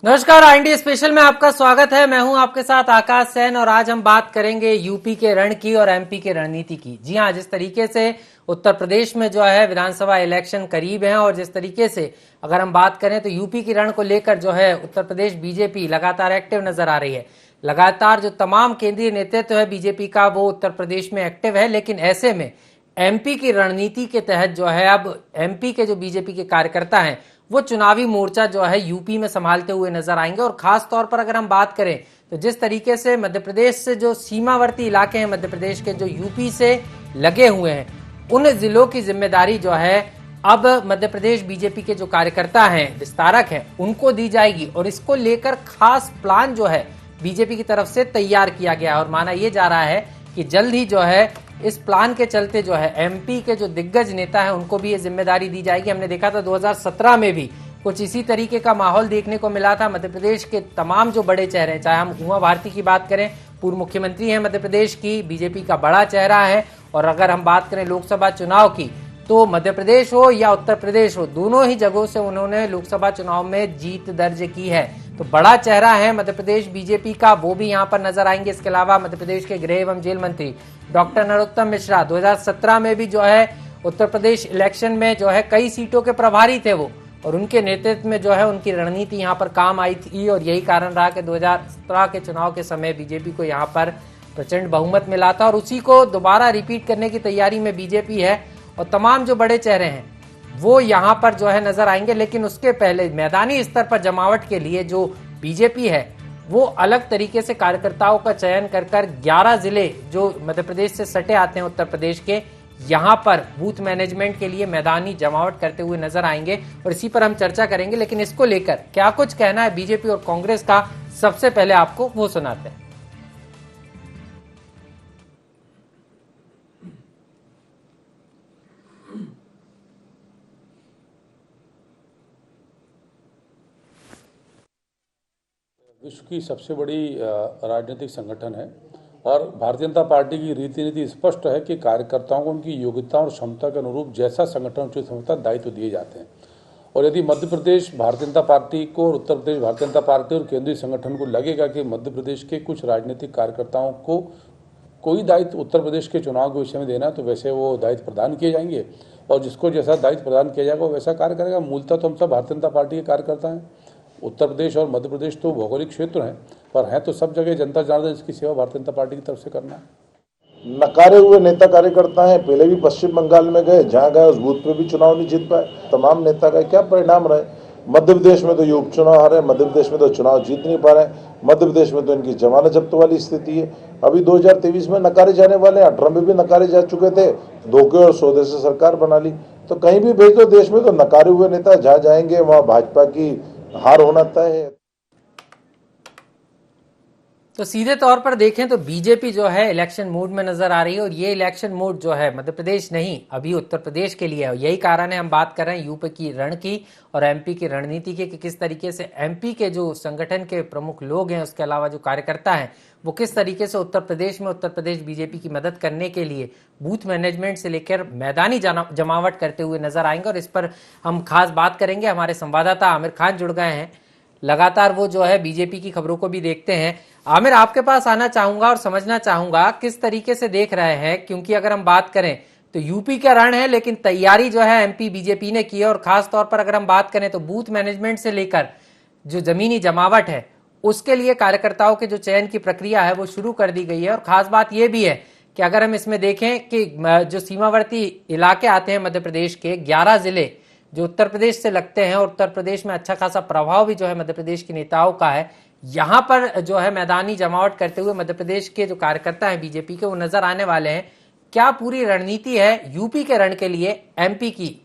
नमस्कार, IND special में आपका स्वागत है। मैं हूं आपके साथ आकाश सैन और आज हम बात करेंगे यूपी के रण की और एमपी के रणनीति की। जी हां, जिस तरीके से उत्तर प्रदेश में जो है विधानसभा इलेक्शन करीब है और जिस तरीके से अगर हम बात करें तो यूपी की रण को लेकर जो है उत्तर प्रदेश बीजेपी लगातार एक्टिव नजर आ रही है। लगातार जो तमाम केंद्रीय नेतृत्व है बीजेपी का वो उत्तर प्रदेश में एक्टिव है, लेकिन ऐसे में एमपी की रणनीति के तहत जो है अब एमपी के जो बीजेपी के कार्यकर्ता हैं वो चुनावी मोर्चा जो है यूपी में संभालते हुए नजर आएंगे। और खास तौर पर अगर हम बात करें तो जिस तरीके से मध्य प्रदेश से जो सीमावर्ती इलाके हैं मध्य प्रदेश के जो यूपी से लगे हुए हैं उन जिलों की जिम्मेदारी जो है अब मध्य प्रदेश बीजेपी के जो कार्यकर्ता हैं विस्तारक हैं उनको दी जाएगी। और इसको लेकर खास प्लान जो है बीजेपी की तरफ से तैयार किया गया है और माना यह जा रहा है कि जल्द ही जो है इस प्लान के चलते जो है एमपी के जो दिग्गज नेता हैं उनको भी ये जिम्मेदारी दी जाएगी। हमने देखा था 2017 में भी कुछ इसी तरीके का माहौल देखने को मिला था। मध्य प्रदेश के तमाम जो बड़े चेहरे हैं, चाहे हम उमा भारती की बात करें, पूर्व मुख्यमंत्री हैं मध्य प्रदेश की, बीजेपी का बड़ा चेहरा है, और अगर हम बात करें लोकसभा चुनाव की तो मध्य प्रदेश हो या उत्तर प्रदेश हो दोनों ही जगहों से उन्होंने लोकसभा चुनाव में जीत दर्ज की है। तो बड़ा चेहरा है मध्य प्रदेश बीजेपी का, वो भी यहाँ पर नजर आएंगे। इसके अलावा मध्य प्रदेश के गृह एवं जेल मंत्री डॉक्टर नरोत्तम मिश्रा 2017 में भी जो है उत्तर प्रदेश इलेक्शन में जो है कई सीटों के प्रभारी थे वो, और उनके नेतृत्व में जो है उनकी रणनीति यहाँ पर काम आई थी और यही कारण रहा कि 2017 के चुनाव के समय बीजेपी को यहाँ पर प्रचंड बहुमत मिला था और उसी को दोबारा रिपीट करने की तैयारी में बीजेपी है। और तमाम जो बड़े चेहरे हैं वो यहाँ पर जो है नजर आएंगे, लेकिन उसके पहले मैदानी स्तर पर जमावट के लिए जो बीजेपी है वो अलग तरीके से कार्यकर्ताओं का चयन कर 11 जिले जो मध्य प्रदेश से सटे आते हैं उत्तर प्रदेश के, यहाँ पर बूथ मैनेजमेंट के लिए मैदानी जमावट करते हुए नजर आएंगे और इसी पर हम चर्चा करेंगे। लेकिन इसको लेकर क्या कुछ कहना है बीजेपी और कांग्रेस का, सबसे पहले आपको वो सुनाते हैं। विश्व की सबसे बड़ी राजनीतिक संगठन है और भारतीय जनता पार्टी की रीति नीति स्पष्ट है कि कार्यकर्ताओं को उनकी योग्यता और क्षमता के अनुरूप जैसा संगठन उचित समझता दायित्व दिए जाते हैं। और यदि मध्य प्रदेश भारतीय जनता पार्टी को और उत्तर प्रदेश भारतीय जनता पार्टी और केंद्रीय संगठन को लगेगा कि मध्य प्रदेश के कुछ राजनीतिक कार्यकर्ताओं को कोई दायित्व उत्तर प्रदेश के चुनाव के विषय में देना, तो वैसे वो दायित्व प्रदान किए जाएंगे और जिसको जैसा दायित्व प्रदान किया जाएगा वो वैसा कार्य करेगा। मूलतः तो हम सब भारतीय जनता पार्टी के कार्यकर्ता हैं। उत्तर प्रदेश और मध्य प्रदेश तो भौगोलिक क्षेत्र हैं, पर है तो सब जगह जनता जनार्दन, इसकी सेवा भारतीय जनता पार्टी की तरफ से करना है। नकारे हुए नेता कार्यकर्ता हैं, पहले भी पश्चिम बंगाल में गए, जहां गए उस बूथ पे भी चुनाव नहीं जीत पाए। तमाम नेता का क्या परिणाम रहे? मध्य प्रदेश में तो ये उपचुनाव हारे, मध्य प्रदेश में तो चुनाव जीत नहीं पा रहे, मध्य प्रदेश में तो इनकी जमानत जब्त वाली स्थिति है। अभी 2023 में नकारे जाने वाले, 18 में भी नकारे जा चुके थे, धोखे और सौदे से सरकार बना ली। तो कहीं भी भेज दो देश में, तो नकारे हुए नेता जहाँ जाएंगे वहाँ भाजपा की हार होना तय है। तो सीधे तौर पर देखें तो बीजेपी जो है इलेक्शन मोड में नजर आ रही है और ये इलेक्शन मोड जो है मध्य प्रदेश नहीं अभी उत्तर प्रदेश के लिए है। यही कारण है हम बात कर रहे हैं यूपी की रण की और एमपी की रणनीति की कि किस तरीके से एमपी के जो संगठन के प्रमुख लोग हैं, उसके अलावा जो कार्यकर्ता हैं, वो किस तरीके से उत्तर प्रदेश में उत्तर प्रदेश बीजेपी की मदद करने के लिए बूथ मैनेजमेंट से लेकर मैदानी जमावट करते हुए नजर आएंगे। और इस पर हम खास बात करेंगे। हमारे संवाददाता आमिर खान जुड़ गए हैं, लगातार वो जो है बीजेपी की खबरों को भी देखते हैं। आमिर, आपके पास आना चाहूंगा और समझना चाहूंगा किस तरीके से देख रहे हैं, क्योंकि अगर हम बात करें तो यूपी का रण है लेकिन तैयारी जो है एमपी बीजेपी ने की है। और खास तौर पर अगर हम बात करें तो बूथ मैनेजमेंट से लेकर जो जमीनी जमावट है उसके लिए कार्यकर्ताओं के जो चयन की प्रक्रिया है वो शुरू कर दी गई है। और खास बात यह भी है कि अगर हम इसमें देखें कि जो सीमावर्ती इलाके आते हैं मध्य प्रदेश के 11 जिले जो उत्तर प्रदेश से लगते हैं और उत्तर प्रदेश में अच्छा खासा प्रभाव भी जो है मध्य प्रदेश के नेताओं का है, यहां पर जो है मैदानी जमावट करते हुए मध्य प्रदेश के जो कार्यकर्ता हैं बीजेपी के वो नजर आने वाले हैं। क्या पूरी रणनीति है यूपी के रण के लिए एमपी की?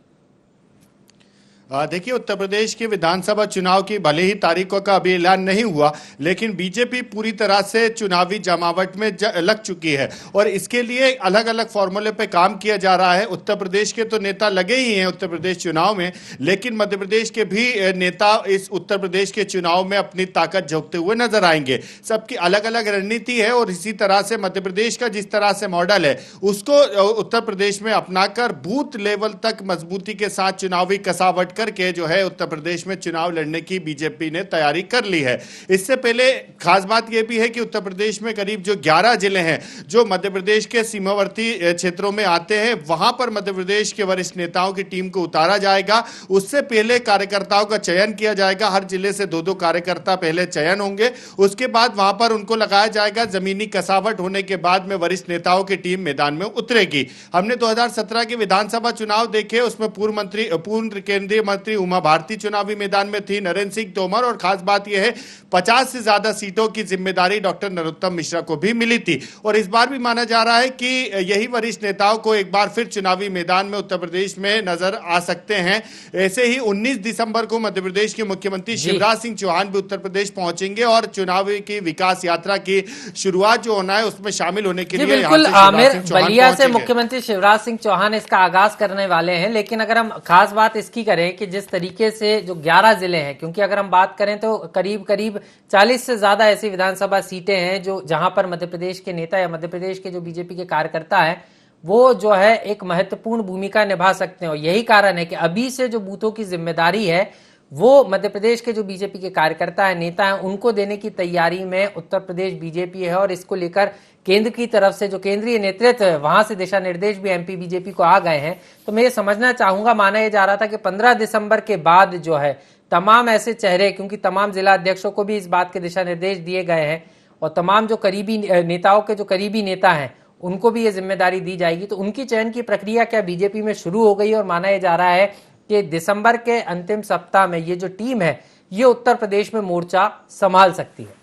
देखिए, उत्तर प्रदेश के विधानसभा चुनाव की भले ही तारीखों का अभी ऐलान नहीं हुआ, लेकिन बीजेपी पूरी तरह से चुनावी जमावट में लग चुकी है और इसके लिए अलग अलग फॉर्मूले पे काम किया जा रहा है। उत्तर प्रदेश के तो नेता लगे ही हैं उत्तर प्रदेश चुनाव में, लेकिन मध्य प्रदेश के भी नेता इस उत्तर प्रदेश के चुनाव में अपनी ताकत झोंकते हुए नजर आएंगे। सबकी अलग अलग रणनीति है और इसी तरह से मध्य प्रदेश का जिस तरह से मॉडल है उसको उत्तर प्रदेश में अपनाकर बूथ लेवल तक मजबूती के साथ चुनावी कसावट करके जो है उत्तर प्रदेश में चुनाव लड़ने की बीजेपी ने तैयारी कर ली है। इससे पहले खास बात यह भी है कि उत्तर प्रदेश में करीब जो 11 जिले हैं जो मध्य प्रदेश के सीमावर्ती क्षेत्रों में आते हैं, वहां पर मध्य प्रदेश के वरिष्ठ नेताओं की टीम को उतारा जाएगा। उससे पहले कार्यकर्ताओं का चयन किया जाएगा। हर जिले से 2-2 कार्यकर्ता पहले चयन होंगे, उसके बाद वहां पर उनको लगाया जाएगा। जमीनी कसावट होने के बाद में वरिष्ठ नेताओं की टीम मैदान में उतरेगी। हमने 2017 के विधानसभा चुनाव देखे, उसमें पूर्व केंद्रीय मंत्री उमा भारती चुनावी मैदान में थी, नरेंद्र सिंह तोमर, और खास बात यह है 50 से ज्यादा सीटों की जिम्मेदारी डॉक्टर नरोत्तम मिश्रा को भी मिली थी। और इस बार भी माना जा रहा है कि यही वरिष्ठ नेताओं को एक बार फिर चुनावी मैदान में उत्तर प्रदेश में नजर आ सकते हैं। ऐसे ही 19 दिसंबर को मध्य प्रदेश के मुख्यमंत्री शिवराज सिंह चौहान भी उत्तर प्रदेश पहुंचेंगे और चुनावी की विकास यात्रा की शुरुआत जो होना है उसमें शामिल होने के लिए बिल्कुल आमिर, बलिया से मुख्यमंत्री शिवराज सिंह चौहान इसका आगाज करने वाले हैं। लेकिन अगर हम खास बात इसकी करें कि जिस तरीके से जो 11 जिले हैं, क्योंकि अगर हम बात करें तो करीब करीब 40 से ज्यादा ऐसी विधानसभा सीटें हैं जो जहां पर मध्य प्रदेश के नेता या मध्य प्रदेश के जो बीजेपी के कार्यकर्ता हैं वो जो है एक महत्वपूर्ण भूमिका निभा सकते हैं। और यही कारण है कि अभी से जो बूथों की जिम्मेदारी है वो मध्य प्रदेश के जो बीजेपी के कार्यकर्ता है, नेता हैं, उनको देने की तैयारी में उत्तर प्रदेश बीजेपी है। और इसको लेकर केंद्र की तरफ से जो केंद्रीय नेतृत्व है वहां से दिशा निर्देश भी एमपी बीजेपी को आ गए हैं। तो मैं ये समझना चाहूंगा, माना यह जा रहा था कि 15 दिसंबर के बाद जो है तमाम ऐसे चेहरे, क्योंकि तमाम जिला अध्यक्षों को भी इस बात के दिशा निर्देश दिए गए हैं और तमाम जो करीबी नेताओं के जो करीबी नेता हैं उनको भी ये जिम्मेदारी दी जाएगी, तो उनकी चयन की प्रक्रिया क्या बीजेपी में शुरू हो गई। और माना यह जा रहा है कि दिसंबर के अंतिम सप्ताह में ये जो टीम है ये उत्तर प्रदेश में मोर्चा संभाल सकती है।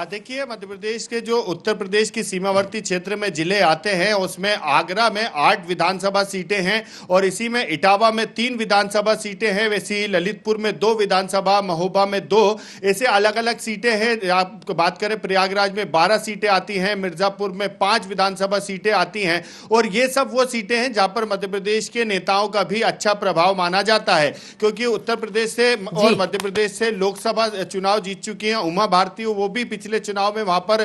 देखिए, मध्य प्रदेश के जो उत्तर प्रदेश की सीमावर्ती क्षेत्र में जिले आते हैं उसमें आगरा में 8 विधानसभा सीटें हैं और इसी में इटावा में 3 विधानसभा सीटें हैं। वैसे ही ललितपुर में 2 विधानसभा, महोबा में 2, ऐसे अलग अलग सीटें हैं। आप बात करें प्रयागराज में 12 सीटें आती हैं, मिर्जापुर में 5 विधानसभा सीटें आती हैं। और ये सब वो सीटें हैं जहां पर मध्य प्रदेश के नेताओं का भी अच्छा प्रभाव माना जाता है, क्योंकि उत्तर प्रदेश से और मध्य प्रदेश से लोकसभा चुनाव जीत चुकी हैं उमा भारती, वो भी पिछले चुनाव में वहां पर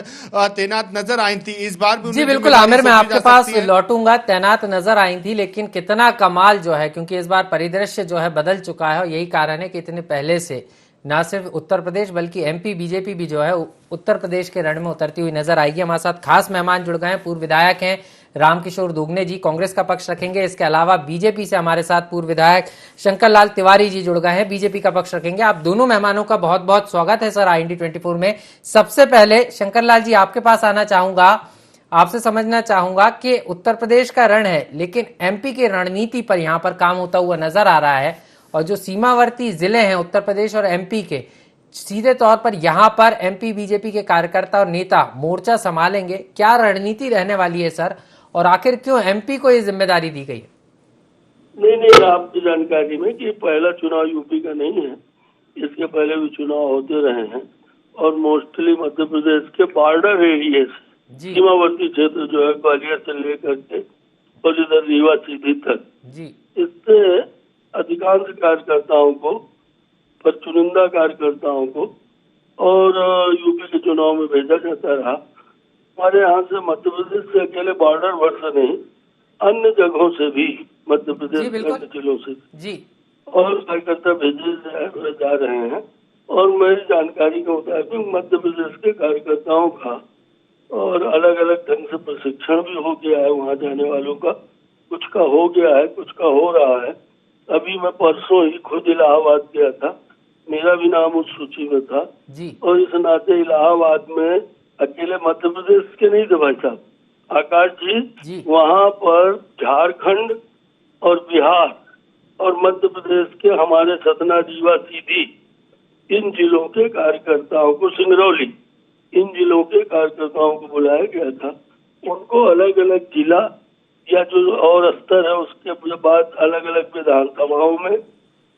तैनात नजर आई थी। इस बार भी जी बिल्कुल आमिर, मैं आपके पास लौटूंगा। तैनात नजर आई थी, लेकिन कितना कमाल जो है, क्योंकि इस बार परिदृश्य जो है बदल चुका है और यही कारण है कि इतने पहले से न सिर्फ उत्तर प्रदेश बल्कि एमपी बीजेपी भी जो है उत्तर प्रदेश के रण में उतरती हुई नजर आएगी। हमारे साथ खास मेहमान जुड़ गए हैं, पूर्व विधायक हैं रामकिशोर दुगने जी, कांग्रेस का पक्ष रखेंगे। इसके अलावा बीजेपी से हमारे साथ पूर्व विधायक शंकर लाल तिवारी जी जुड़ गए हैं, बीजेपी का पक्ष रखेंगे। आप दोनों मेहमानों का बहुत बहुत स्वागत है सर IND 24 में। सबसे पहले शंकर लाल जी आपके पास आना चाहूंगा, आपसे समझना चाहूंगा कि उत्तर प्रदेश का रण है लेकिन एमपी की रणनीति पर यहाँ पर काम होता हुआ नजर आ रहा है और जो सीमावर्ती जिले हैं उत्तर प्रदेश और एमपी के, सीधे तौर पर यहाँ पर एमपी बीजेपी के कार्यकर्ता और नेता मोर्चा संभालेंगे। क्या रणनीति रहने वाली है सर, और आखिर क्यों एमपी को ये जिम्मेदारी दी गई है? नहीं, आपकी जानकारी में कि पहला चुनाव यूपी का नहीं है, इसके पहले भी चुनाव होते रहे हैं और मोस्टली मध्य प्रदेश के बॉर्डर एरिया से, सीमावर्ती क्षेत्र जो है ग्वालियर से लेकर के और इधर रीवा सीधी तक, इससे अधिकांश कार्यकर्ताओं को, पर चुनिंदा कार्यकर्ताओं को और यूपी के चुनाव में भेजा जाता रहा। हमारे यहाँ से मध्य प्रदेश से अकेले बॉर्डर वर्ष नहीं, अन्य जगहों से भी मध्य प्रदेश के जिलों से जी और कार्यकर्ता भेजे जा रहे हैं। और मेरी जानकारी के मुताबिक मध्य प्रदेश के कार्यकर्ताओं का और अलग अलग ढंग से प्रशिक्षण भी हो गया है वहाँ जाने वालों का, कुछ का हो गया है, कुछ का हो रहा है। अभी मैं परसों ही खुद इलाहाबाद गया था, मेरा भी नाम उस सूची में था और इस नाते इलाहाबाद में अकेले मध्य प्रदेश के नहीं थे भाई साहब, आकाश जी, वहाँ पर झारखंड और बिहार और मध्य प्रदेश के हमारे सतना, रीवा, सीधी, इन जिलों के कार्यकर्ताओं को, सिंगरौली, इन जिलों के कार्यकर्ताओं को बुलाया गया था। उनको अलग अलग जिला या जो और स्तर है उसके बाद अलग अलग विधानसभाओं में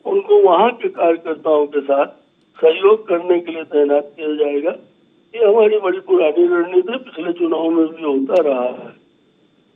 उनको वहाँ के कार्यकर्ताओं के साथ सहयोग करने के लिए तैनात किया जाएगा। ये हमारी बड़ी पुरानी रणनीति पिछले चुनाव में भी होता रहा है।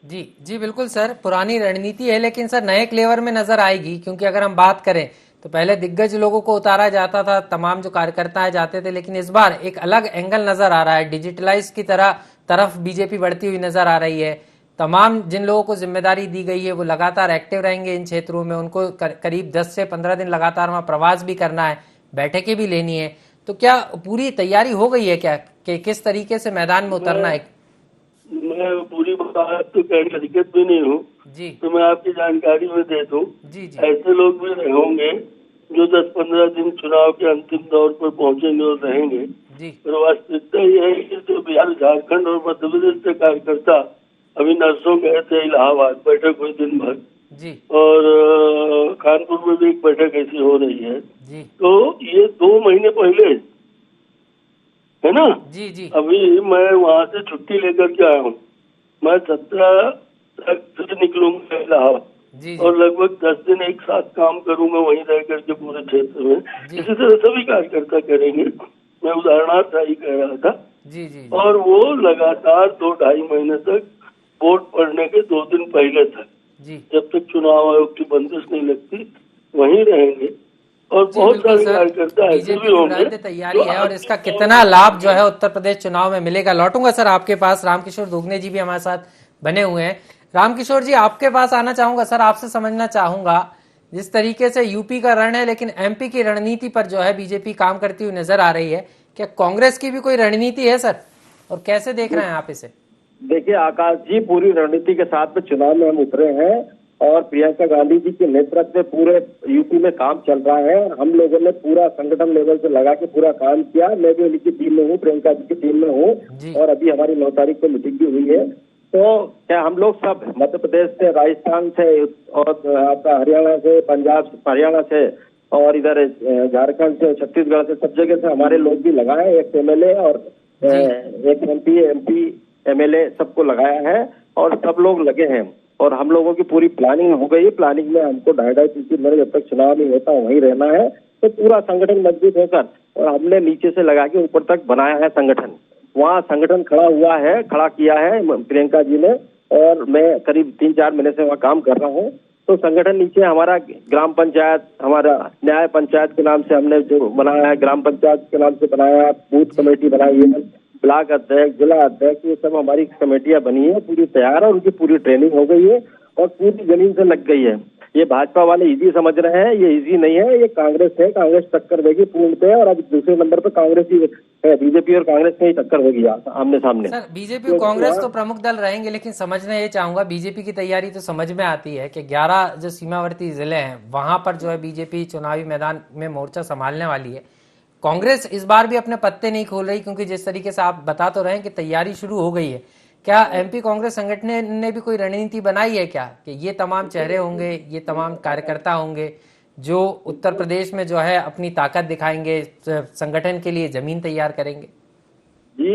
जी बिल्कुल सर, पुरानी रणनीति है लेकिन सर नए क्लेवर में नजर आएगी, क्योंकि अगर हम बात करें तो पहले दिग्गज लोगों को उतारा जाता था, तमाम जो कार्यकर्ता जाते थे, लेकिन इस बार एक अलग एंगल नजर आ रहा है, डिजिटलाइज की तरफ बीजेपी बढ़ती हुई नजर आ रही है। तमाम जिन लोगों को जिम्मेदारी दी गई है वो लगातार एक्टिव रहेंगे इन क्षेत्रों में, उनको करीब 10 से 15 दिन लगातार वहाँ प्रवास भी करना है, बैठकें भी लेनी है। तो क्या पूरी तैयारी हो गई है क्या कि किस तरीके से मैदान में उतरना है? मैं पूरी बात तो कहने अधिकृत भी नहीं हूँ जी तो मैं आपकी जानकारी में दे दूँ। जी जी ऐसे लोग भी होंगे जो 10-15 दिन चुनाव के अंतिम दौर पर पहुंचेंगे और रहेंगे। जी पर वास्तविकता यह है कि जो बिहार, झारखंड और मध्य प्रदेश के कार्यकर्ता अभी नरसों गए थे इलाहाबाद, बैठक हुई दिन भर, जी और कानपुर में भी एक बैठक ऐसी हो रही है। जी तो ये 2 महीने पहले है ना। जी जी अभी मैं वहां से छुट्टी लेकर के आया हूँ। मैं 17 तक फिर निकलूंगा इलाहाबाद जी और लगभग 10 दिन एक साथ काम करूंगा वहीं रह करके पूरे क्षेत्र में। जी। इसी तरह सभी कार्यकर्ता करेंगे। मैं उदाहरणार्थ ही कह रहा था। जी जी और वो लगातार 2-2.5 महीने तक वोट पड़ने के 2 दिन पहले तक, जी जब तक चुनाव आयोग की बंदिश नहीं लगती, वहीं रहेंगे। और जी बहुत बिल्कुल सारे सर, कार्यकर्ता ऐसे बीजेपी भी की होंगे वृहद तैयारी जो है और अंतिम इसका दौर कितना में लाभ जो है उत्तर प्रदेश चुनाव में मिलेगा। लौटूंगा सर आपके पास, रामकिशोर दुगने जी भी हमारे साथ बने हुए हैं। रामकिशोर जी आपके पास आना चाहूंगा सर, आपसे समझना चाहूंगा जिस तरीके से यूपी का रण है लेकिन एमपी की रणनीति पर जो है बीजेपी काम करती हुई नजर आ रही है, क्या कांग्रेस की भी कोई रणनीति है सर, और कैसे देख रहे हैं आप इसे? देखिए आकाश जी, पूरी रणनीति के साथ में चुनाव में हम उतरे हैं और प्रियंका गांधी जी के नेतृत्व में पूरे यूपी में काम चल रहा है। हम लोगों ने पूरा संगठन लेवल से लगा के पूरा काम किया। मैं भी उनकी टीम में हूँ, प्रियंका जी की टीम में जी। हूँ और अभी हमारी 9 तारीख को मीटिंग भी हुई है। तो क्या हम लोग सब मध्य प्रदेश से, राजस्थान से और आपका हरियाणा से, पंजाब से, हरियाणा से और इधर झारखंड से, छत्तीसगढ़ से, सब जगह से हमारे लोग भी लगाए, एक एमएलए और एक एमपी एमएलए सबको लगाया है और सब लोग लगे हैं और हम लोगों की पूरी प्लानिंग हो गई है। प्लानिंग में हमको 2.5-3 महीने जब तक चुनाव नहीं होता वहीं रहना है। तो पूरा संगठन मजबूत होकर, और हमने नीचे से लगा के ऊपर तक बनाया है संगठन। वहाँ संगठन खड़ा हुआ है, खड़ा किया है प्रियंका जी ने, और मैं करीब 3-4 महीने से वहाँ काम कर रहा हूँ। तो संगठन नीचे हमारा ग्राम पंचायत, हमारा न्याय पंचायत के नाम से हमने जो बनाया है, ग्राम पंचायत के नाम से बनाया, बूथ कमेटी बनाई है, ब्लॉक अध्यक्ष, जिला अध्यक्ष, ये सब हमारी कमेटियां बनी है, पूरी तैयार है, उनकी पूरी ट्रेनिंग हो गई है और पूरी जमीन से लग गई है। ये भाजपा वाले इजी समझ रहे हैं, ये इजी नहीं है, ये कांग्रेस है, कांग्रेस टक्कर देगी पूर्णतः। और अब दूसरे नंबर पर कांग्रेस ही है, बीजेपी और कांग्रेस में ही टक्कर होगी आमने सामने। सर बीजेपी और कांग्रेस तो प्रमुख दल रहेंगे, लेकिन समझना ये चाहूंगा बीजेपी की तैयारी तो समझ में आती है कि 11 जो सीमावर्ती जिले हैं वहां पर जो है बीजेपी चुनावी मैदान में मोर्चा संभालने वाली है। कांग्रेस इस बार भी अपने पत्ते नहीं खोल रही, क्योंकि जिस तरीके से आप बता तो रहे हैं कि तैयारी शुरू हो गई है। क्या एमपी कांग्रेस संगठन ने भी कोई रणनीति बनाई है क्या कि ये तमाम चेहरे होंगे, ये तमाम कार्यकर्ता होंगे जो उत्तर प्रदेश में जो है अपनी ताकत दिखाएंगे, संगठन के लिए जमीन तैयार करेंगे? जी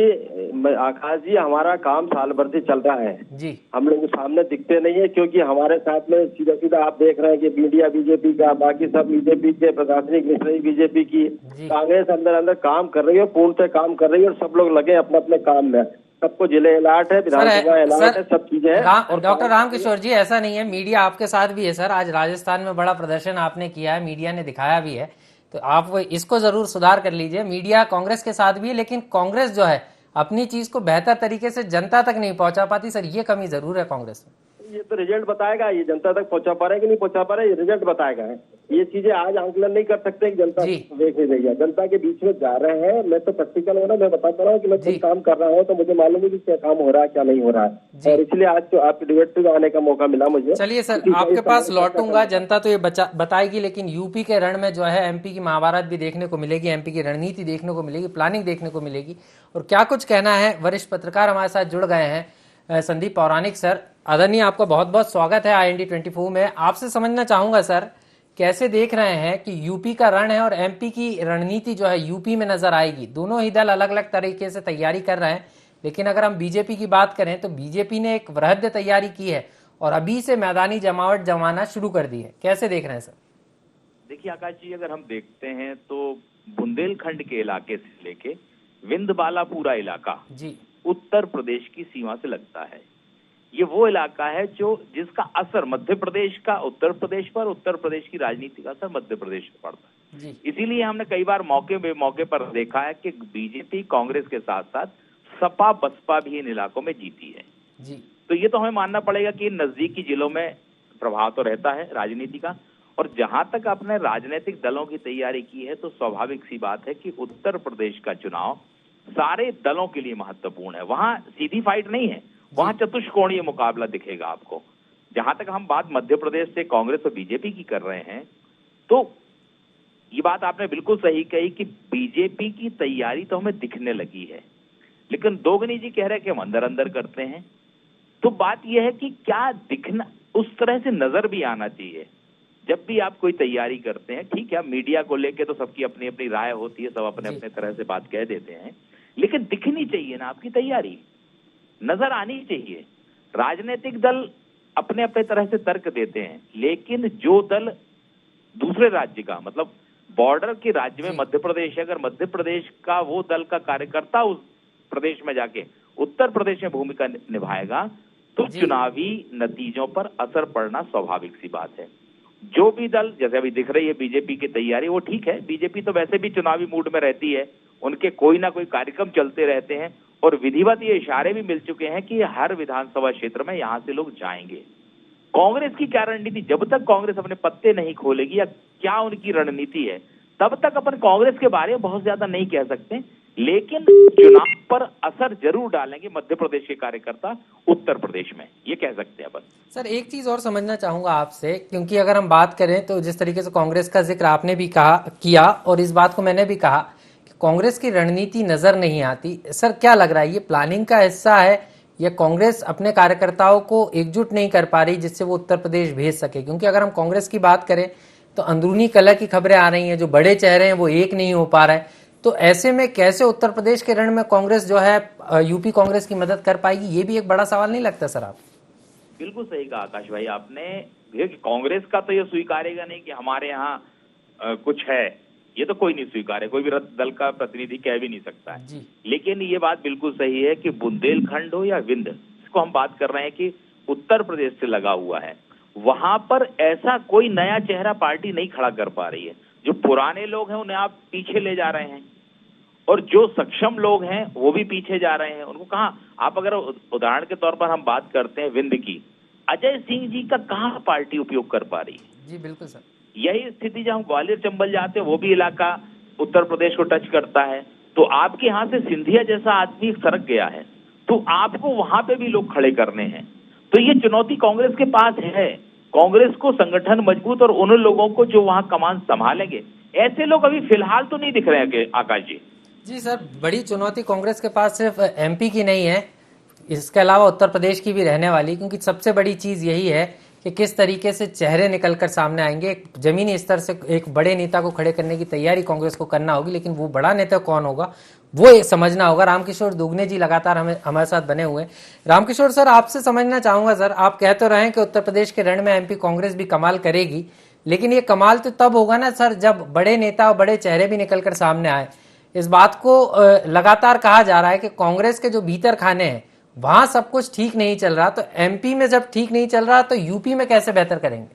आकाश जी, हमारा काम साल भर से चल रहा है जी। हम लोग सामने दिखते नहीं है, क्योंकि हमारे साथ में सीधा सीधा आप देख रहे हैं कि मीडिया बीजेपी का, बाकी सब बीजेपी के, प्रशासनिक मिश्री बीजेपी की, कांग्रेस अंदर अंदर काम कर रही है, पूर्णतः काम कर रही है और सब लोग लगे अपने अपने काम में। सबको जिले अलाट है, विधानसभा अलाट है, सब चीजें हैं। डॉक्टर रामकिशोर जी ऐसा नहीं है, मीडिया आपके साथ भी है सर। आज राजस्थान में बड़ा प्रदर्शन आपने किया है, मीडिया ने दिखाया भी है, तो आप इसको जरूर सुधार कर लीजिए। मीडिया कांग्रेस के साथ भी है, लेकिन कांग्रेस जो है अपनी चीज को बेहतर तरीके से जनता तक नहीं पहुंचा पाती सर, ये कमी जरूर है कांग्रेस में। ये तो रिजल्ट बताएगा, ये जनता तक पहुंचा पा रहे हैं कि नहीं पहुंचा पा रहे, ये रिजल्ट बताएगा। ये चीजें आज आंकलन नहीं कर सकते कि जनता देख नहीं रही है, जनता के बीच में जा रहे हैं। मैं तो प्रैक्टिकल हूँ ना, मैं बता पा रहा हूँ कि मैं कोई काम कर रहा हूँ तो मुझे मालूम है कि क्या काम हो रहा है, क्या नहीं हो रहा है, और इसलिए आज तो आपके डिबेट पे आने का मौका मिला मुझे। चलिए सर, आपके पास लौटूंगा, जनता तो ये बताएगी, लेकिन यूपी के रण में जो है एमपी की महाभारत भी देखने को मिलेगी, एमपी की रणनीति देखने को मिलेगी, प्लानिंग देखने को मिलेगी। और क्या कुछ कहना है, वरिष्ठ पत्रकार हमारे साथ जुड़ गए हैं, संदीप पौराणिक सर। आदरणीय, आपका बहुत बहुत स्वागत है IND24 में। आपसे समझना चाहूंगा सर, कैसे देख रहे हैं कि यूपी का रण है और एमपी की रणनीति जो है यूपी में नजर आएगी? दोनों ही दल अलग अलग तरीके से तैयारी कर रहे हैं, लेकिन अगर हम बीजेपी की बात करें तो बीजेपी ने एक वृहद तैयारी की है और अभी से मैदानी जमावट जमाना शुरू कर दी है। कैसे देख रहे हैं सर? देखिए आकाश जी, अगर हम देखते हैं तो बुंदेलखंड के इलाके से लेके विंध्यवाला पूरा इलाका जी उत्तर प्रदेश की सीमा से लगता है। ये वो इलाका है जो जिसका असर मध्य प्रदेश का उत्तर प्रदेश पर, उत्तर प्रदेश की राजनीति का असर मध्य प्रदेश पर पड़ता है। इसीलिए हमने कई बार मौके पर देखा है कि बीजेपी कांग्रेस के साथ साथ सपा बसपा भी इन इलाकों में जीती है। तो ये तो हमें मानना पड़ेगा कि नजदीकी जिलों में प्रभाव तो रहता है राजनीति का। और जहां तक अपने राजनीतिक दलों की तैयारी की है तो स्वाभाविक सी बात है कि उत्तर प्रदेश का चुनाव सारे दलों के लिए महत्वपूर्ण है। वहां सीधी फाइट नहीं है, वहां चतुष्कोणीय मुकाबला दिखेगा आपको। जहां तक हम बात मध्य प्रदेश से कांग्रेस और बीजेपी की कर रहे हैं, तो ये बात आपने बिल्कुल सही कही कि बीजेपी की तैयारी तो हमें दिखने लगी है, लेकिन दोगनी जी कह रहे हैं कि हम अंदर अंदर करते हैं। तो बात यह है कि क्या दिखना, उस तरह से नजर भी आना चाहिए। जब भी आप कोई तैयारी करते हैं, ठीक है, मीडिया को लेके तो सबकी अपनी अपनी राय होती है, सब अपने अपने तरह से बात कह देते हैं, लेकिन दिखनी चाहिए ना आपकी तैयारी, नजर आनी चाहिए। राजनीतिक दल अपने अपने तरह से तर्क देते हैं, लेकिन जो दल दूसरे राज्य का, मतलब बॉर्डर के राज्य में मध्य प्रदेश है, अगर मध्य प्रदेश का वो दल का कार्यकर्ता उस प्रदेश में जाके उत्तर प्रदेश में भूमिका निभाएगा तो चुनावी नतीजों पर असर पड़ना स्वाभाविक सी बात है। जो भी दल, जैसे अभी दिख रही है बीजेपी की तैयारी, वो ठीक है, बीजेपी तो वैसे भी चुनावी मूड में रहती है, उनके कोई ना कोई कार्यक्रम चलते रहते हैं और विधिवत ये इशारे भी मिल चुके हैं कि हर विधानसभा क्षेत्र में यहां से लोग जाएंगे। कांग्रेस की क्या रणनीति, जब तक कांग्रेस अपने पत्ते नहीं खोलेगी या क्या उनकी रणनीति है, तब तक अपन कांग्रेस के बारे में बहुत ज्यादा नहीं कह सकते, लेकिन चुनाव पर असर जरूर डालेंगे मध्य प्रदेश के कार्यकर्ता उत्तर प्रदेश में, ये कह सकते हैं अपन। सर एक चीज और समझना चाहूंगा आपसे, क्योंकि अगर हम बात करें तो जिस तरीके से कांग्रेस का जिक्र आपने भी किया और इस बात को मैंने भी कहा कि कांग्रेस की रणनीति नजर नहीं आती, सर क्या लग रहा है ये प्लानिंग का हिस्सा है या कांग्रेस अपने कार्यकर्ताओं को एकजुट नहीं कर पा रही जिससे वो उत्तर प्रदेश भेज सके? क्योंकि अगर हम कांग्रेस की बात करें तो अंदरूनी कलह की खबरें आ रही हैं, जो बड़े चेहरे हैं वो एक नहीं हो पा रहा है, तो ऐसे में कैसे उत्तर प्रदेश के रण में कांग्रेस जो है यूपी कांग्रेस की मदद कर पाएगी? ये भी एक बड़ा सवाल नहीं लगता सर? आप बिल्कुल सही कहा आकाश भाई आपने। कांग्रेस का तो ये स्वीकारेगा नहीं कि हमारे यहाँ कुछ है, ये तो कोई नहीं स्वीकार है, कोई भी दल का प्रतिनिधि कह भी नहीं सकता है। लेकिन ये बात बिल्कुल सही है कि बुंदेलखंड हो या विंध्य, इसको हम बात कर रहे हैं कि उत्तर प्रदेश से लगा हुआ है, वहां पर ऐसा कोई नया चेहरा पार्टी नहीं खड़ा कर पा रही है। जो पुराने लोग हैं उन्हें आप पीछे ले जा रहे हैं और जो सक्षम लोग हैं वो भी पीछे जा रहे हैं। उनको कहाँ, आप अगर उदाहरण के तौर पर हम बात करते हैं विंध्य की, अजय सिंह जी का कहाँ पार्टी उपयोग कर पा रही है? जी बिल्कुल सर। यही स्थिति जब हम ग्वालियर चंबल जाते हैं, वो भी इलाका उत्तर प्रदेश को टच करता है, तो आपके यहाँ से सिंधिया जैसा आदमी सरक गया है, तो आपको वहां पे भी लोग खड़े करने हैं। तो ये चुनौती कांग्रेस के पास है। कांग्रेस को संगठन मजबूत और उन लोगों को जो वहां कमान संभालेंगे, ऐसे लोग अभी फिलहाल तो नहीं दिख रहे हैं आकाश जी। जी सर, बड़ी चुनौती कांग्रेस के पास सिर्फ एमपी की नहीं है, इसके अलावा उत्तर प्रदेश की भी रहने वाली, क्योंकि सबसे बड़ी चीज यही है कि किस तरीके से चेहरे निकलकर सामने आएंगे। एक जमीनी स्तर से एक बड़े नेता को खड़े करने की तैयारी कांग्रेस को करना होगी, लेकिन वो बड़ा नेता कौन होगा वो एक समझना होगा। रामकिशोर दुगने जी लगातार हमारे साथ बने हुए हैं। रामकिशोर सर, आपसे समझना चाहूंगा सर, आप कह तो रहे हैं कि उत्तर प्रदेश के रण में एमपी कांग्रेस भी कमाल करेगी, लेकिन ये कमाल तो तब होगा ना सर जब बड़े नेता और बड़े चेहरे भी निकलकर सामने आए। इस बात को लगातार कहा जा रहा है कि कांग्रेस के जो भीतर खाने हैं वहां सब कुछ ठीक नहीं चल रहा, तो एमपी में जब ठीक नहीं चल रहा तो यूपी में कैसे बेहतर करेंगे?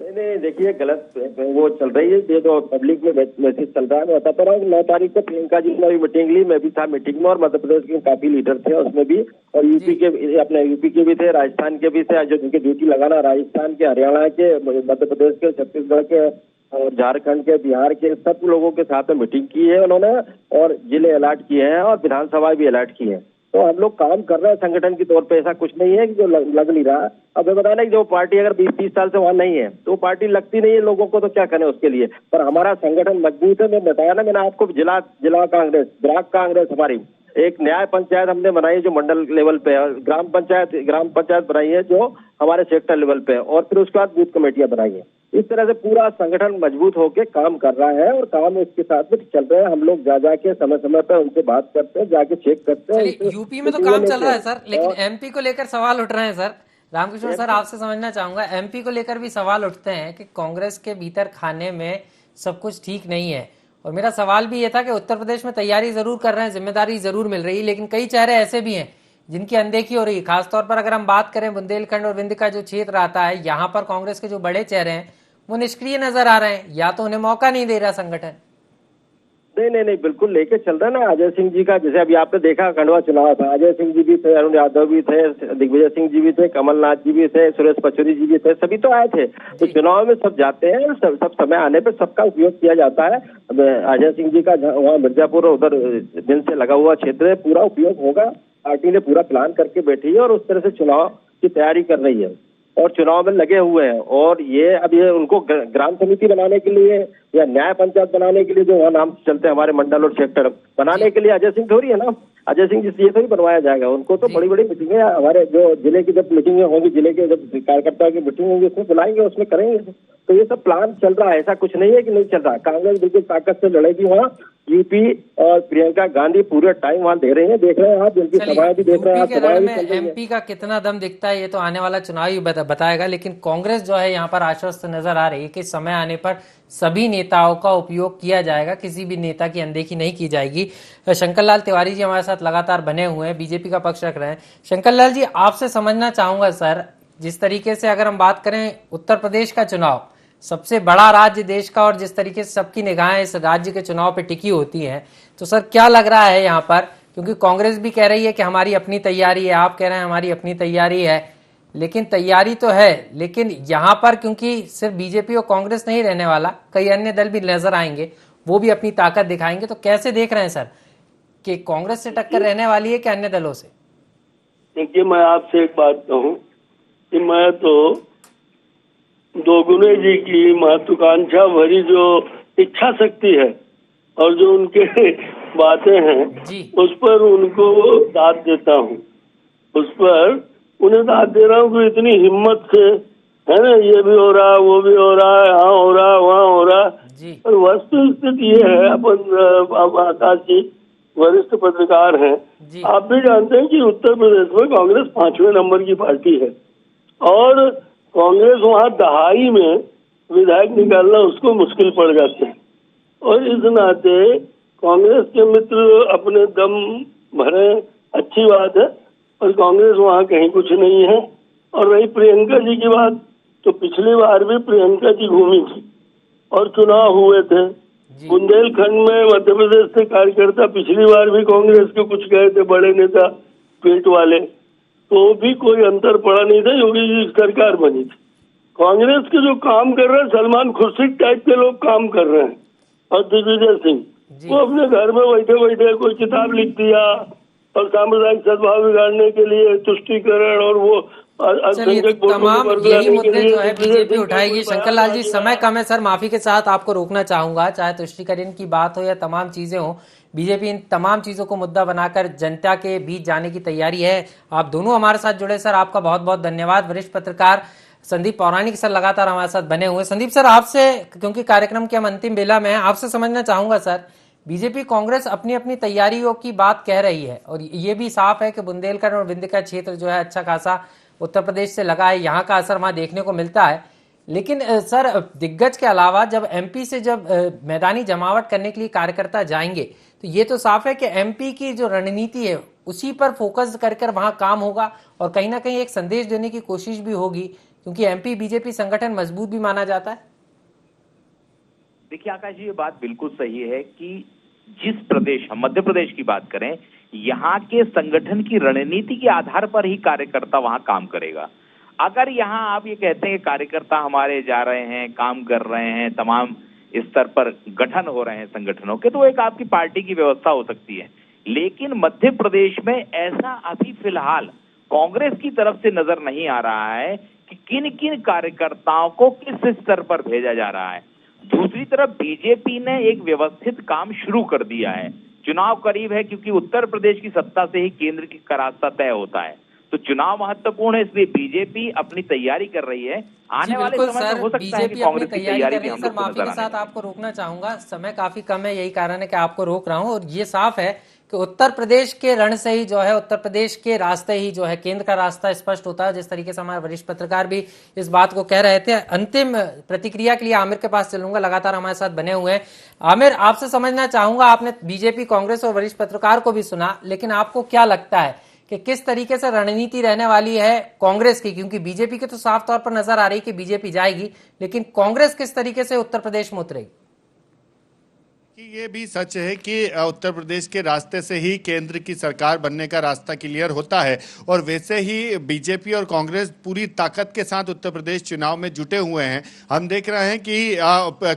नहीं, देखिए गलत वो चल रही है, ये तो पब्लिक में मैसेज चल रहा है। मैं बताता रहा हूँ 9 तारीख को प्रियंका जी ने भी मीटिंग ली, मैं भी था मीटिंग में, और मध्य प्रदेश के काफी लीडर थे उसमें भी, और यूपी के, अपने यूपी के भी थे, राजस्थान के भी थे, जो जिनकी ड्यूटी लगाना राजस्थान के, हरियाणा के, मध्य प्रदेश के, छत्तीसगढ़ के और झारखंड के, बिहार के, सब लोगों के साथ में मीटिंग की है उन्होंने, और जिले अलर्ट किए हैं और विधानसभा भी अलर्ट की है। तो हम लोग काम कर रहे हैं संगठन के तौर पे, ऐसा कुछ नहीं है कि जो लग नहीं रहा। अब मैं बताया ना कि जो पार्टी अगर 20-30 साल से वहां नहीं है तो पार्टी लगती नहीं है लोगों को, तो क्या करें उसके लिए। पर हमारा संगठन मजबूत है। मैं बताया ना, मैंने आपको जिला कांग्रेस, ब्लॉक कांग्रेस, हमारी एक न्याय पंचायत हमने बनाई जो मंडल लेवल पे है, ग्राम पंचायत बनाई है जो हमारे सेक्टर लेवल पे है, और फिर उसके बाद बूथ कमेटियां बनाई है। इस तरह से पूरा संगठन मजबूत होकर काम कर रहा है और काम उसके साथ में चल रहे हैं। हम लोग जा के समय समय पर उनसे बात करते हैं, जाके चेक करते हैं। यूपी में तो काम चल रहा है सर, लेकिन एमपी को लेकर सवाल उठ रहे हैं सर। रामकिशोर सर, आपसे समझना चाहूंगा, एमपी को लेकर भी सवाल उठते हैं कि कांग्रेस के भीतर खाने में सब कुछ ठीक नहीं है, और मेरा सवाल भी ये था कि उत्तर प्रदेश में तैयारी जरूर कर रहे हैं, जिम्मेदारी जरूर मिल रही है, लेकिन कई चेहरे ऐसे भी हैं जिनकी अनदेखी हो रही है। खासतौर पर अगर हम बात करें बुंदेलखंड और विंध्य का जो क्षेत्र आता है, यहाँ पर कांग्रेस के जो बड़े चेहरे हैं वो निष्क्रिय नजर आ रहे हैं, या तो उन्हें मौका नहीं दे रहा संगठन। नहीं, बिल्कुल लेके चल रहा है ना अजय सिंह जी का। जैसे अभी आपने देखा खंडवा चुनाव था, अजय सिंह जी भी थे, अरुण यादव भी थे, दिग्विजय सिंह जी भी थे, कमलनाथ जी भी थे, सुरेश पचौरी जी भी थे, सभी तो आए थे। तो चुनाव में सब जाते हैं, सब समय आने पे सबका उपयोग किया जाता है। अजय सिंह जी का वहाँ मिर्जापुर उधर दिन से लगा हुआ क्षेत्र है, पूरा उपयोग होगा। पार्टी ने पूरा प्लान करके बैठी है और उस तरह से चुनाव की तैयारी कर रही है और चुनाव में लगे हुए हैं। और ये अब ये उनको ग्राम समिति बनाने के लिए या न्याय पंचायत बनाने के लिए जो वहाँ नाम चलते हैं हमारे मंडल और सेक्टर बनाने के लिए अजय सिंह थोड़ी है ना, अजय सिंह जी से ये थोड़ी बनवाया जाएगा। उनको तो बड़ी बड़ी मीटिंगें हमारे जो जिले की जब मीटिंगें होंगी, जिले के जब कार्यकर्ताओं की मीटिंग होंगी उसमें बुलाएंगे, उसमें करेंगे। तो ये सब प्लान चल रहा है, ऐसा कुछ नहीं है कि नहीं चल रहा। कांग्रेस बिल्कुल ताकत से लड़ेगी वहाँ। यूपी और प्रियंका गांधी पूरे टाइम वहाँ दे रहे हैं, देख रहे हैं आप, जिनकी सभाएं भी देख रहे हैं आप, सभाएं भी चल रही हैं। एमपी का कितना दम दिखता है ये तो आने वाला चुनाव ही बताएगा, लेकिन कांग्रेस जो है यहाँ पर आश्वस्त नजर आ रही है कि समय आने पर सभी नेताओं का उपयोग किया जाएगा, किसी भी नेता की अनदेखी नहीं की जाएगी। शंकर लाल तिवारी जी हमारे साथ लगातार बने हुए हैं, बीजेपी का पक्ष रख रहे हैं। शंकर लाल जी, आपसे समझना चाहूंगा सर, जिस तरीके से अगर हम बात करें उत्तर प्रदेश का चुनाव, सबसे बड़ा राज्य देश का, और जिस तरीके से सबकी निगाहें इस राज्य के चुनाव पे टिकी होती हैं, तो सर क्या लग रहा है यहाँ पर, क्योंकि कांग्रेस भी कह रही है कि हमारी अपनी तैयारी है, आप कह रहे हैं हमारी अपनी तैयारी है, लेकिन तैयारी तो है, लेकिन यहाँ पर क्योंकि सिर्फ बीजेपी और कांग्रेस नहीं रहने वाला, कई अन्य दल भी नजर आएंगे, वो भी अपनी ताकत दिखाएंगे, तो कैसे देख रहे हैं सर कि कांग्रेस से टक्कर रहने वाली है कि अन्य दलों से? देखिए, मैं आपसे एक बात कहूँ कि मैं तो दोगुने जी की महत्वाकांक्षा भरी जो इच्छा शक्ति है और जो उनके बातें हैं उस पर उनको दाद देता हूँ, उस पर उन्हें दाद दे रहा हूँ कि इतनी हिम्मत से, है ना, ये भी हो रहा, वो भी हो रहा, यहाँ हो रहा, वहाँ हो रहा। और वस्तु स्थिति ये है, अपन आकाश जी वरिष्ठ पत्रकार हैं, आप भी जानते हैं कि उत्तर प्रदेश में कांग्रेस 5वें नंबर की पार्टी है और कांग्रेस वहाँ दहाई में विधायक निकालना उसको मुश्किल पड़ जाते हैं। और इस नाते कांग्रेस के मित्र अपने दम भरे, अच्छी बात है, और कांग्रेस वहाँ कहीं कुछ नहीं है। और रही प्रियंका जी की बात, तो पिछली बार भी प्रियंका जी घूमी थी और चुनाव हुए थे बुंदेलखंड में। मध्य प्रदेश से कार्यकर्ता पिछली बार भी कांग्रेस के कुछ गए थे, बड़े नेता पेट वाले, तो भी कोई अंतर पड़ा नहीं था, योगी जी की सरकार बनी थी। कांग्रेस के जो काम कर रहे हैं, सलमान खुर्शीद टाइप के लोग काम कर रहे हैं, और दिग्विजय सिंह वो अपने घर में बैठे बैठे कोई किताब लिख दिया और सामुदायिक सद्भाव बिगाड़ने के लिए तुष्टीकरण और वो तमाम यही मुद्दे जो है बीजेपी उठाएगी। शंकर लाल जी, समय कम है सर, माफी के साथ आपको रोकना चाहूंगा। चाहे तुष्टीकरण की बात हो या तमाम चीजें हो, बीजेपी इन तमाम चीजों को मुद्दा बनाकर जनता के बीच जाने की तैयारी है। आप दोनों हमारे साथ जुड़े सर, आपका बहुत बहुत धन्यवाद। वरिष्ठ पत्रकार संदीप पौराणिक सर लगातार हमारे साथ बने हुए। संदीप सर, आपसे, क्योंकि कार्यक्रम के हम अंतिम बेला में हैं, आपसे समझना चाहूंगा सर, बीजेपी कांग्रेस अपनी अपनी तैयारियों की बात कह रही है और ये भी साफ है कि बुंदेलखंड और विंध्य का क्षेत्र जो है अच्छा खासा उत्तर प्रदेश से लगा है, यहाँ का असर वहाँ देखने को मिलता है। लेकिन सर, दिग्गज के अलावा जब एमपी से जब मैदानी जमावट करने के लिए कार्यकर्ता जाएंगे, तो ये तो साफ है कि एमपी की जो रणनीति है उसी पर फोकस कर वहाँ काम होगा और कहीं ना कहीं एक संदेश देने की कोशिश भी होगी, क्योंकि एमपी बीजेपी संगठन मजबूत भी माना जाता है। देखिए आकाश जी, ये बात बिल्कुल सही है कि जिस प्रदेश, हम मध्य प्रदेश की बात करें, यहाँ के संगठन की रणनीति के आधार पर ही कार्यकर्ता वहां काम करेगा। अगर यहाँ आप ये कहते हैं कि कार्यकर्ता हमारे जा रहे हैं, काम कर रहे हैं, तमाम स्तर पर गठन हो रहे हैं संगठनों के, तो एक आपकी पार्टी की व्यवस्था हो सकती है। लेकिन मध्य प्रदेश में ऐसा अभी फिलहाल कांग्रेस की तरफ से नजर नहीं आ रहा है कि किन किन कार्यकर्ताओं को किस स्तर पर भेजा जा रहा है। दूसरी तरफ बीजेपी ने एक व्यवस्थित काम शुरू कर दिया है। चुनाव करीब है, क्योंकि उत्तर प्रदेश की सत्ता से ही केंद्र का रास्ता तय होता है, तो चुनाव महत्वपूर्ण है, इसलिए बीजेपी अपनी तैयारी कर रही है। आने वाले समय में हो सकता है कि कांग्रेस की तैयारी भी हम लोग को नजर आने। माफी के साथ आपको रोकना चाहूंगा, समय काफी कम है, यही कारण है कि आपको रोक रहा हूं। और ये साफ है कि उत्तर प्रदेश के रण से ही जो है, उत्तर प्रदेश के रास्ते ही जो है केंद्र का रास्ता स्पष्ट होता है, जिस तरीके से हमारे वरिष्ठ पत्रकार भी इस बात को कह रहे थे। अंतिम प्रतिक्रिया के लिए आमिर के पास चलूंगा, लगातार हमारे साथ बने हुए हैं। आमिर, आपसे समझना चाहूंगा, आपने बीजेपी, कांग्रेस और वरिष्ठ पत्रकार को भी सुना, लेकिन आपको क्या लगता है कि किस तरीके से रणनीति रहने वाली है कांग्रेस की? क्योंकि बीजेपी के तो साफ तौर पर नजर आ रही कि बीजेपी जाएगी, लेकिन कांग्रेस किस तरीके से उत्तर प्रदेश में उतरेगी? ये भी सच है कि उत्तर प्रदेश के रास्ते से ही केंद्र की सरकार बनने का रास्ता क्लियर होता है और वैसे ही बीजेपी और कांग्रेस पूरी ताकत के साथ उत्तर प्रदेश चुनाव में जुटे हुए हैं। हम देख रहे हैं कि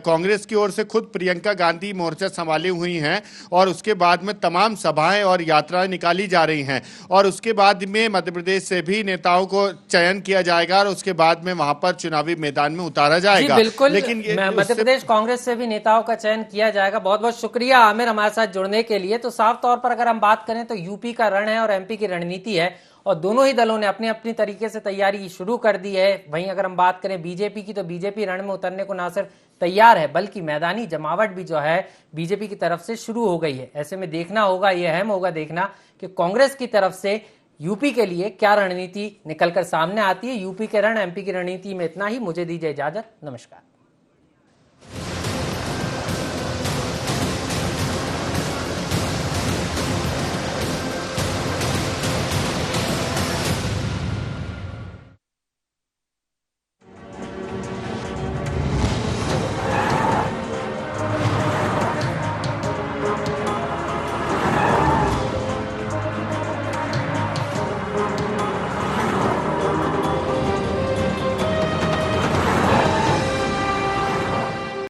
कांग्रेस की ओर से खुद प्रियंका गांधी मोर्चा संभाली हुई हैं और उसके बाद में तमाम सभाएं और यात्राएं निकाली जा रही हैं और उसके बाद में मध्य प्रदेश से भी नेताओं को चयन किया जाएगा और उसके बाद में वहां पर चुनावी मैदान में उतारा जाएगा। बिल्कुल, लेकिन मध्य प्रदेश कांग्रेस से भी नेताओं का चयन किया जाएगा। बहुत बहुत शुक्रिया आमिर हमारे साथ जुड़ने के लिए। तो साफ तौर पर अगर हम बात करें तो यूपी का रण है और एमपी की रणनीति है और दोनों ही दलों ने अपनी अपनी तरीके से तैयारी शुरू कर दी है। वहीं अगर हम बात करें बीजेपी की तो बीजेपी रण में उतरने को ना सिर्फ तैयार है बल्कि मैदानी जमावट भी जो है बीजेपी की तरफ से शुरू हो गई है। ऐसे में देखना होगा, यह अहम होगा देखना कि कांग्रेस की तरफ से यूपी के लिए क्या रणनीति निकलकर सामने आती है। यूपी के रण एमपी की रणनीति में इतना ही। मुझे दीजिए इजाजत, नमस्कार।